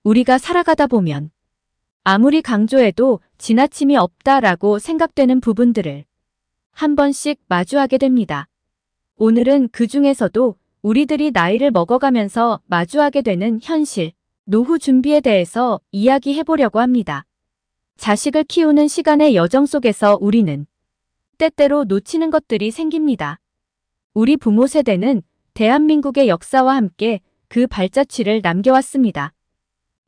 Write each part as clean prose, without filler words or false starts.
우리가 살아가다 보면 아무리 강조해도 지나침이 없다라고 생각되는 부분들을 한 번씩 마주하게 됩니다. 오늘은 그 중에서도 우리들이 나이를 먹어가면서 마주하게 되는 현실, 노후 준비에 대해서 이야기해 보려고 합니다. 자식을 키우는 시간의 여정 속에서 우리는 때때로 놓치는 것들이 생깁니다. 우리 부모 세대는 대한민국의 역사와 함께 그 발자취를 남겨왔습니다.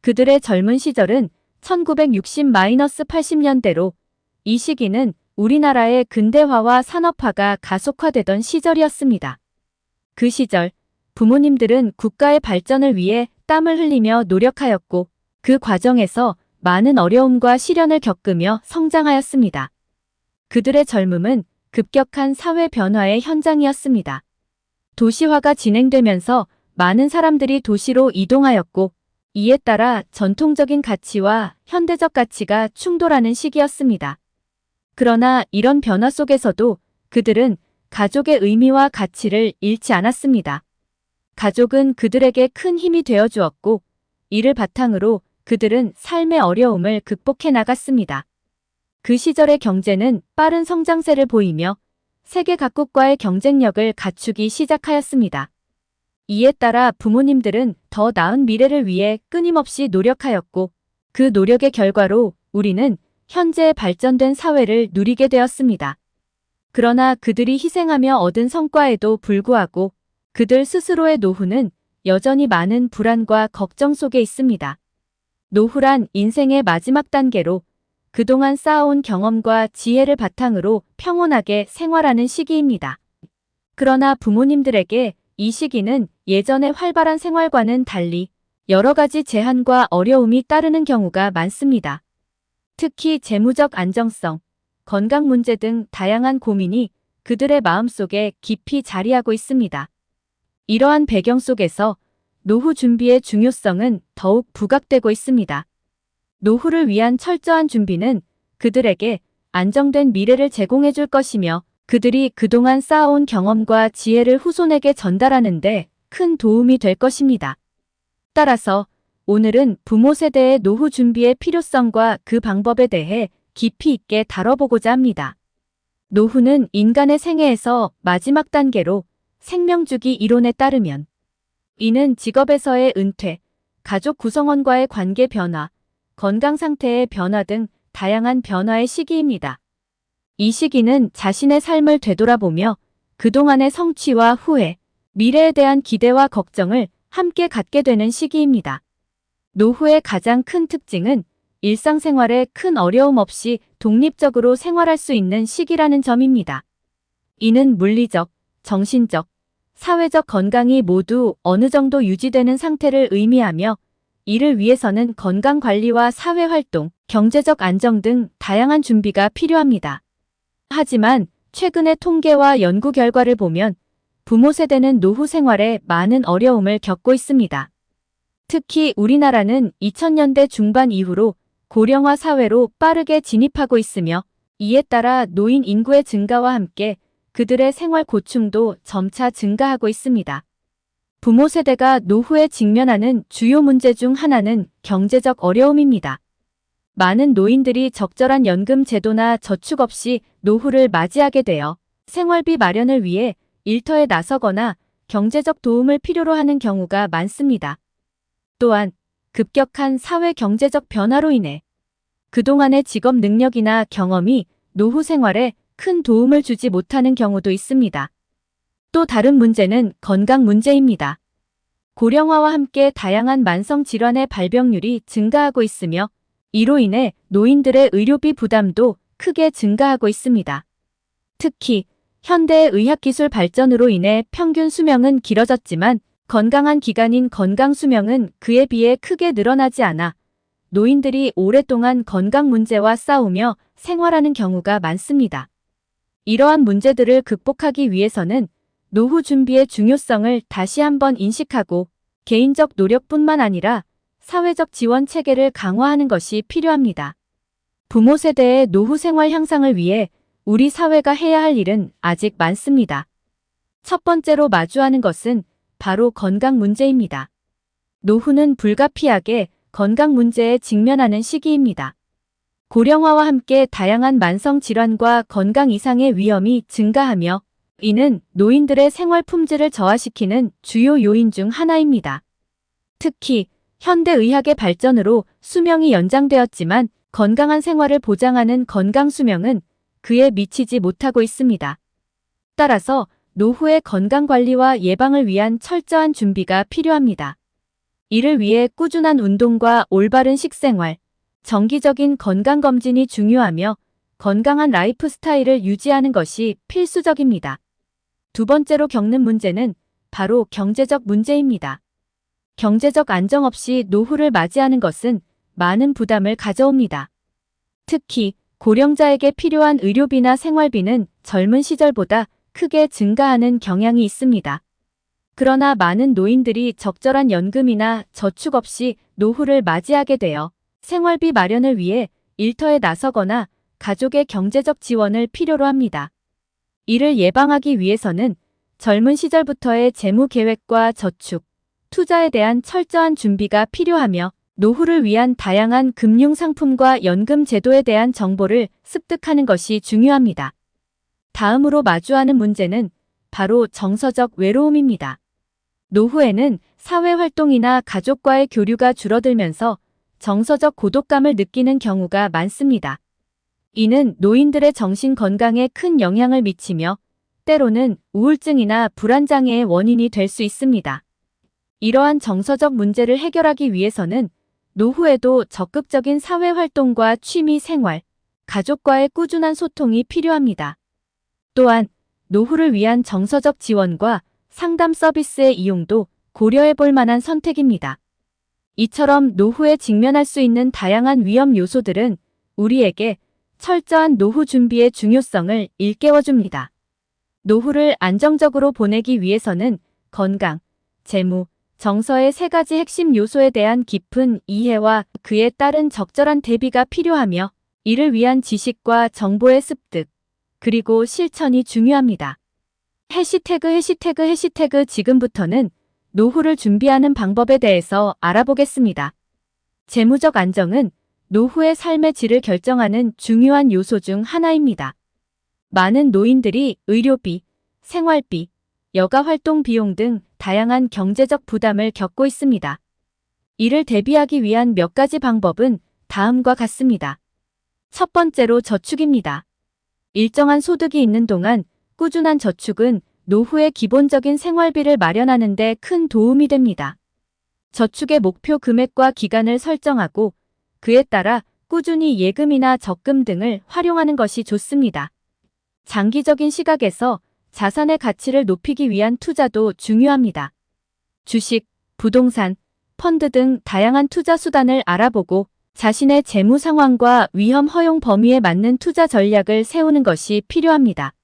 그들의 젊은 시절은 1960-80년대로 이 시기는 우리나라의 근대화와 산업화가 가속화되던 시절이었습니다. 그 시절 부모님들은 국가의 발전을 위해 땀을 흘리며 노력하였고 그 과정에서 많은 어려움과 시련을 겪으며 성장하였습니다. 그들의 젊음은 급격한 사회 변화의 현장이었습니다. 도시화가 진행되면서 많은 사람들이 도시로 이동하였고 이에 따라 전통적인 가치와 현대적 가치가 충돌하는 시기였습니다. 그러나 이런 변화 속에서도 그들은 가족의 의미와 가치를 잃지 않았습니다. 가족은 그들에게 큰 힘이 되어 주었고 이를 바탕으로 그들은 삶의 어려움을 극복해 나갔습니다. 그 시절의 경제는 빠른 성장세를 보이며 세계 각국과의 경쟁력을 갖추기 시작하였습니다. 이에 따라 부모님들은 더 나은 미래를 위해 끊임없이 노력하였고 그 노력의 결과로 우리는 현재 발전된 사회를 누리게 되었습니다. 그러나 그들이 희생하며 얻은 성과에도 불구하고 그들 스스로의 노후는 여전히 많은 불안과 걱정 속에 있습니다. 노후란 인생의 마지막 단계로 그동안 쌓아온 경험과 지혜를 바탕으로 평온하게 생활하는 시기입니다. 그러나 부모님들에게 이 시기는 예전의 활발한 생활과는 달리 여러 가지 제한과 어려움이 따르는 경우가 많습니다. 특히 재무적 안정성, 건강 문제 등 다양한 고민이 그들의 마음속에 깊이 자리하고 있습니다. 이러한 배경 속에서 노후 준비의 중요성은 더욱 부각되고 있습니다. 노후를 위한 철저한 준비는 그들에게 안정된 미래를 제공해 줄 것이며 그들이 그동안 쌓아온 경험과 지혜를 후손에게 전달하는 데 큰 도움이 될 것입니다. 따라서 오늘은 부모 세대의 노후 준비의 필요성과 그 방법에 대해 깊이 있게 다뤄보고자 합니다. 노후는 인간의 생애에서 마지막 단계로 생명주기 이론에 따르면 이는 직업에서의 은퇴, 가족 구성원과의 관계 변화, 건강 상태의 변화 등 다양한 변화의 시기입니다. 이 시기는 자신의 삶을 되돌아보며 그동안의 성취와 후회, 미래에 대한 기대와 걱정을 함께 갖게 되는 시기입니다. 노후의 가장 큰 특징은 일상생활에 큰 어려움 없이 독립적으로 생활할 수 있는 시기라는 점입니다. 이는 물리적, 정신적, 사회적 건강이 모두 어느 정도 유지되는 상태를 의미하며 이를 위해서는 건강관리와 사회활동, 경제적 안정 등 다양한 준비가 필요합니다. 하지만 최근의 통계와 연구 결과를 보면 부모 세대는 노후 생활에 많은 어려움을 겪고 있습니다. 특히 우리나라는 2000년대 중반 이후로 고령화 사회로 빠르게 진입하고 있으며 이에 따라 노인 인구의 증가와 함께 그들의 생활 고충도 점차 증가하고 있습니다. 부모 세대가 노후에 직면하는 주요 문제 중 하나는 경제적 어려움입니다. 많은 노인들이 적절한 연금 제도나 저축 없이 노후를 맞이하게 되어 생활비 마련을 위해 일터에 나서거나 경제적 도움을 필요로 하는 경우가 많습니다. 또한 급격한 사회 경제적 변화로 인해 그동안의 직업 능력이나 경험이 노후 생활에 큰 도움을 주지 못하는 경우도 있습니다. 또 다른 문제는 건강 문제입니다. 고령화와 함께 다양한 만성 질환의 발병률이 증가하고 있으며 이로 인해 노인들의 의료비 부담도 크게 증가하고 있습니다. 특히 현대의 의학기술 발전으로 인해 평균 수명은 길어졌지만 건강한 기간인 건강수명은 그에 비해 크게 늘어나지 않아 노인들이 오랫동안 건강 문제와 싸우며 생활하는 경우가 많습니다. 이러한 문제들을 극복하기 위해서는 노후 준비의 중요성을 다시 한번 인식하고 개인적 노력뿐만 아니라 사회적 지원 체계를 강화하는 것이 필요합니다. 부모 세대의 노후 생활 향상을 위해 우리 사회가 해야 할 일은 아직 많습니다. 첫 번째로 마주하는 것은 바로 건강 문제입니다. 노후는 불가피하게 건강 문제에 직면하는 시기입니다. 고령화와 함께 다양한 만성 질환과 건강 이상의 위험이 증가하며 이는 노인들의 생활 품질을 저하시키는 주요 요인 중 하나입니다. 특히 현대의학의 발전으로 수명이 연장되었지만 건강한 생활을 보장하는 건강 수명은 그에 미치지 못하고 있습니다. 따라서 노후의 건강 관리와 예방을 위한 철저한 준비가 필요합니다. 이를 위해 꾸준한 운동과 올바른 식생활, 정기적인 건강검진이 중요하며 건강한 라이프 스타일을 유지하는 것이 필수적입니다. 두 번째로 겪는 문제는 바로 경제적 문제입니다. 경제적 안정 없이 노후를 맞이하는 것은 많은 부담을 가져옵니다. 특히 고령자에게 필요한 의료비나 생활비는 젊은 시절보다 크게 증가하는 경향이 있습니다. 그러나 많은 노인들이 적절한 연금이나 저축 없이 노후를 맞이하게 되어 생활비 마련을 위해 일터에 나서거나 가족의 경제적 지원을 필요로 합니다. 이를 예방하기 위해서는 젊은 시절부터의 재무 계획과 저축, 투자에 대한 철저한 준비가 필요하며 노후를 위한 다양한 금융 상품과 연금 제도에 대한 정보를 습득하는 것이 중요합니다. 다음으로 마주하는 문제는 바로 정서적 외로움입니다. 노후에는 사회활동이나 가족과의 교류가 줄어들면서 정서적 고독감을 느끼는 경우가 많습니다. 이는 노인들의 정신 건강에 큰 영향을 미치며 때로는 우울증이나 불안장애의 원인이 될 수 있습니다. 이러한 정서적 문제를 해결하기 위해서는 노후에도 적극적인 사회활동과 취미 생활, 가족과의 꾸준한 소통이 필요합니다. 또한 노후를 위한 정서적 지원과 상담 서비스의 이용도 고려해 볼 만한 선택입니다. 이처럼 노후에 직면할 수 있는 다양한 위험 요소들은 우리에게 철저한 노후 준비의 중요성을 일깨워줍니다. 노후를 안정적으로 보내기 위해서는 건강, 재무, 정서의 세 가지 핵심 요소에 대한 깊은 이해와 그에 따른 적절한 대비가 필요하며 이를 위한 지식과 정보의 습득, 그리고 실천이 중요합니다. 해시태그 지금부터는 노후를 준비하는 방법에 대해서 알아보겠습니다. 재무적 안정은 노후의 삶의 질을 결정하는 중요한 요소 중 하나입니다. 많은 노인들이 의료비, 생활비, 여가활동 비용 등 다양한 경제적 부담을 겪고 있습니다. 이를 대비하기 위한 몇 가지 방법은 다음과 같습니다. 첫 번째로 저축입니다. 일정한 소득이 있는 동안 꾸준한 저축은 노후의 기본적인 생활비를 마련하는 데 큰 도움이 됩니다. 저축의 목표 금액과 기간을 설정하고 그에 따라 꾸준히 예금이나 적금 등을 활용하는 것이 좋습니다. 장기적인 시각에서 자산의 가치를 높이기 위한 투자도 중요합니다. 주식, 부동산, 펀드 등 다양한 투자 수단을 알아보고 자신의 재무 상황과 위험 허용 범위에 맞는 투자 전략을 세우는 것이 필요합니다.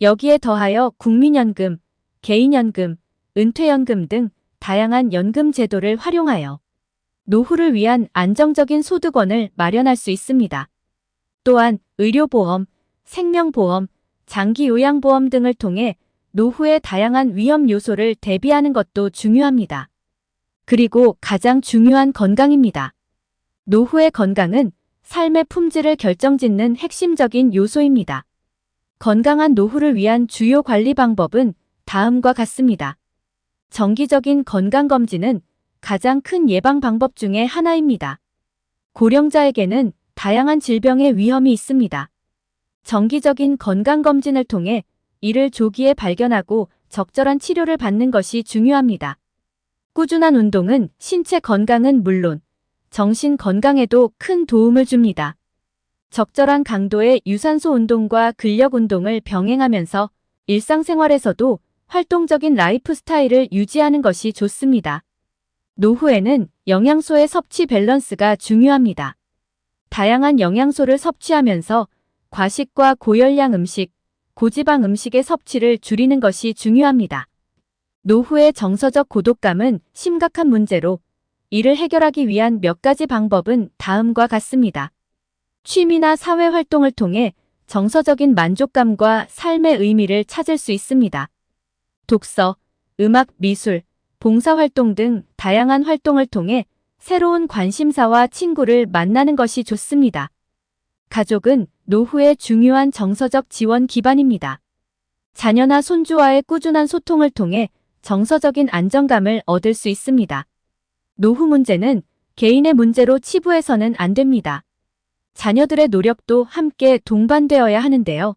여기에 더하여 국민연금, 개인연금, 은퇴연금 등 다양한 연금 제도를 활용하여 노후를 위한 안정적인 소득원을 마련할 수 있습니다. 또한 의료보험, 생명보험, 장기요양보험 등을 통해 노후의 다양한 위험 요소를 대비하는 것도 중요합니다. 그리고 가장 중요한 건강입니다. 노후의 건강은 삶의 품질을 결정짓는 핵심적인 요소입니다. 건강한 노후를 위한 주요 관리 방법은 다음과 같습니다. 정기적인 건강검진은 가장 큰 예방 방법 중에 하나입니다. 고령자에게는 다양한 질병의 위험이 있습니다. 정기적인 건강검진을 통해 이를 조기에 발견하고 적절한 치료를 받는 것이 중요합니다. 꾸준한 운동은 신체 건강은 물론 정신 건강에도 큰 도움을 줍니다. 적절한 강도의 유산소 운동과 근력 운동을 병행하면서 일상생활에서도 활동적인 라이프 스타일을 유지하는 것이 좋습니다. 노후에는 영양소의 섭취 밸런스가 중요합니다. 다양한 영양소를 섭취하면서 과식과 고열량 음식, 고지방 음식의 섭취를 줄이는 것이 중요합니다. 노후의 정서적 고독감은 심각한 문제로 이를 해결하기 위한 몇 가지 방법은 다음과 같습니다. 취미나 사회활동을 통해 정서적인 만족감과 삶의 의미를 찾을 수 있습니다. 독서, 음악, 미술, 봉사활동 등 다양한 활동을 통해 새로운 관심사와 친구를 만나는 것이 좋습니다. 가족은 노후의 중요한 정서적 지원 기반입니다. 자녀나 손주와의 꾸준한 소통을 통해 정서적인 안정감을 얻을 수 있습니다. 노후 문제는 개인의 문제로 치부해서는 안 됩니다. 자녀들의 노력도 함께 동반되어야 하는데요.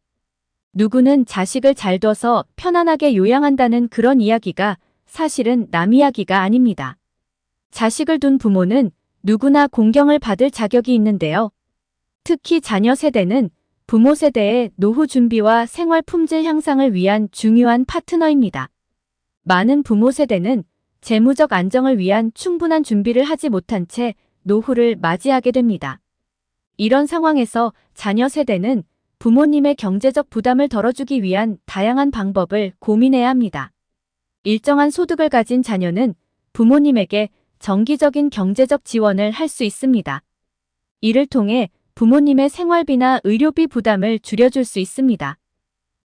누구는 자식을 잘 둬서 편안하게 요양한다는 그런 이야기가 사실은 남 이야기가 아닙니다. 자식을 둔 부모는 누구나 공경을 받을 자격이 있는데요. 특히 자녀 세대는 부모 세대의 노후 준비와 생활 품질 향상을 위한 중요한 파트너입니다. 많은 부모 세대는 재무적 안정을 위한 충분한 준비를 하지 못한 채 노후를 맞이하게 됩니다. 이런 상황에서 자녀 세대는 부모님의 경제적 부담을 덜어주기 위한 다양한 방법을 고민해야 합니다. 일정한 소득을 가진 자녀는 부모님에게 정기적인 경제적 지원을 할 수 있습니다. 이를 통해 부모님의 생활비나 의료비 부담을 줄여줄 수 있습니다.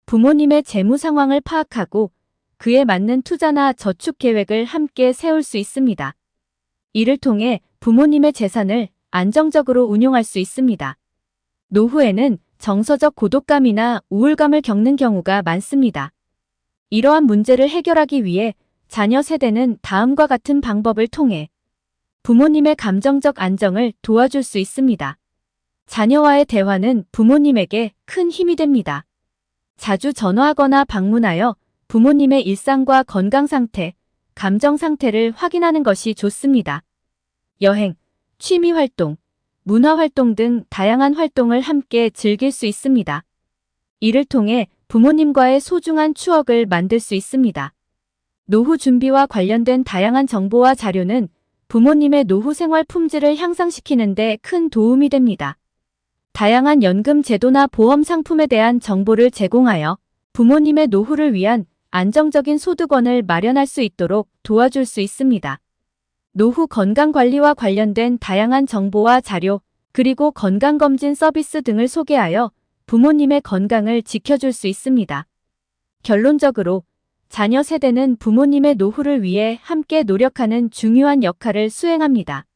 부모님의 재무 상황을 파악하고 그에 맞는 투자나 저축 계획을 함께 세울 수 있습니다. 이를 통해 부모님의 재산을 안정적으로 운용할 수 있습니다. 노후에는 정서적 고독감이나 우울감을 겪는 경우가 많습니다. 이러한 문제를 해결하기 위해 자녀 세대는 다음과 같은 방법을 통해 부모님의 감정적 안정을 도와줄 수 있습니다. 자녀와의 대화는 부모님에게 큰 힘이 됩니다. 자주 전화하거나 방문하여 부모님의 일상과 건강 상태, 감정 상태를 확인하는 것이 좋습니다. 여행, 취미 활동, 문화 활동 등 다양한 활동을 함께 즐길 수 있습니다. 이를 통해 부모님과의 소중한 추억을 만들 수 있습니다. 노후 준비와 관련된 다양한 정보와 자료는 부모님의 노후 생활 품질을 향상시키는 데 큰 도움이 됩니다. 다양한 연금 제도나 보험 상품에 대한 정보를 제공하여 부모님의 노후를 위한 안정적인 소득원을 마련할 수 있도록 도와줄 수 있습니다. 노후 건강관리와 관련된 다양한 정보와 자료, 그리고 건강검진 서비스 등을 소개하여 부모님의 건강을 지켜줄 수 있습니다. 결론적으로 자녀 세대는 부모님의 노후를 위해 함께 노력하는 중요한 역할을 수행합니다.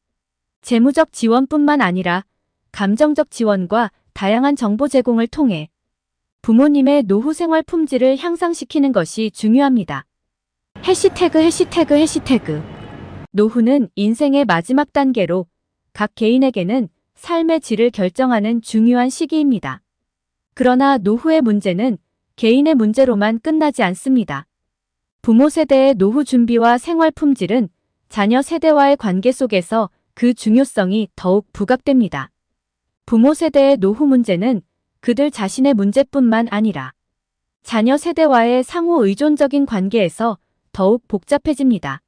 재무적 지원뿐만 아니라 감정적 지원과 다양한 정보 제공을 통해 부모님의 노후 생활 품질을 향상시키는 것이 중요합니다. 해시태그 노후는 인생의 마지막 단계로 각 개인에게는 삶의 질을 결정하는 중요한 시기입니다. 그러나 노후의 문제는 개인의 문제로만 끝나지 않습니다. 부모 세대의 노후 준비와 생활 품질은 자녀 세대와의 관계 속에서 그 중요성이 더욱 부각됩니다. 부모 세대의 노후 문제는 그들 자신의 문제뿐만 아니라 자녀 세대와의 상호 의존적인 관계에서 더욱 복잡해집니다.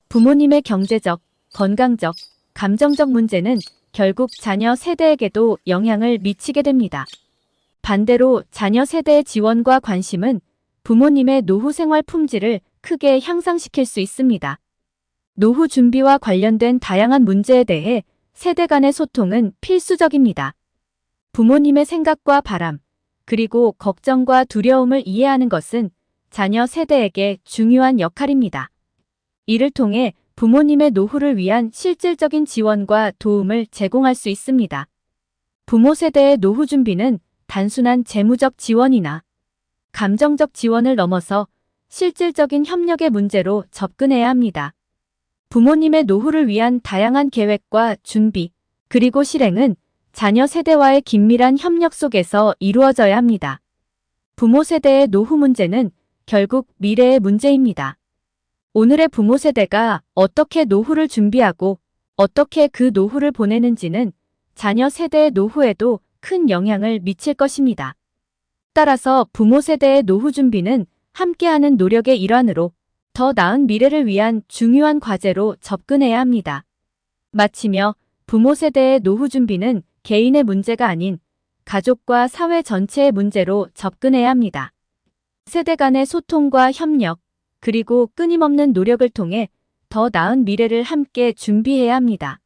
부모님의 경제적, 건강적, 감정적 문제는 결국 자녀 세대에게도 영향을 미치게 됩니다. 반대로 자녀 세대의 지원과 관심은 부모님의 노후 생활 품질을 크게 향상시킬 수 있습니다. 노후 준비와 관련된 다양한 문제에 대해 세대 간의 소통은 필수적입니다. 부모님의 생각과 바람, 그리고 걱정과 두려움을 이해하는 것은 자녀 세대에게 중요한 역할입니다. 이를 통해 부모님의 노후를 위한 실질적인 지원과 도움을 제공할 수 있습니다. 부모 세대의 노후 준비는 단순한 재무적 지원이나 감정적 지원을 넘어서 실질적인 협력의 문제로 접근해야 합니다. 부모님의 노후를 위한 다양한 계획과 준비, 그리고 실행은 자녀 세대와의 긴밀한 협력 속에서 이루어져야 합니다. 부모 세대의 노후 문제는 결국 미래의 문제입니다. 오늘의 부모 세대가 어떻게 노후를 준비하고 어떻게 그 노후를 보내는지는 자녀 세대의 노후에도 큰 영향을 미칠 것입니다. 따라서 부모 세대의 노후 준비는 함께하는 노력의 일환으로 더 나은 미래를 위한 중요한 과제로 접근해야 합니다. 마치며 부모 세대의 노후 준비는 개인의 문제가 아닌 가족과 사회 전체의 문제로 접근해야 합니다. 세대 간의 소통과 협력, 그리고 끊임없는 노력을 통해 더 나은 미래를 함께 준비해야 합니다.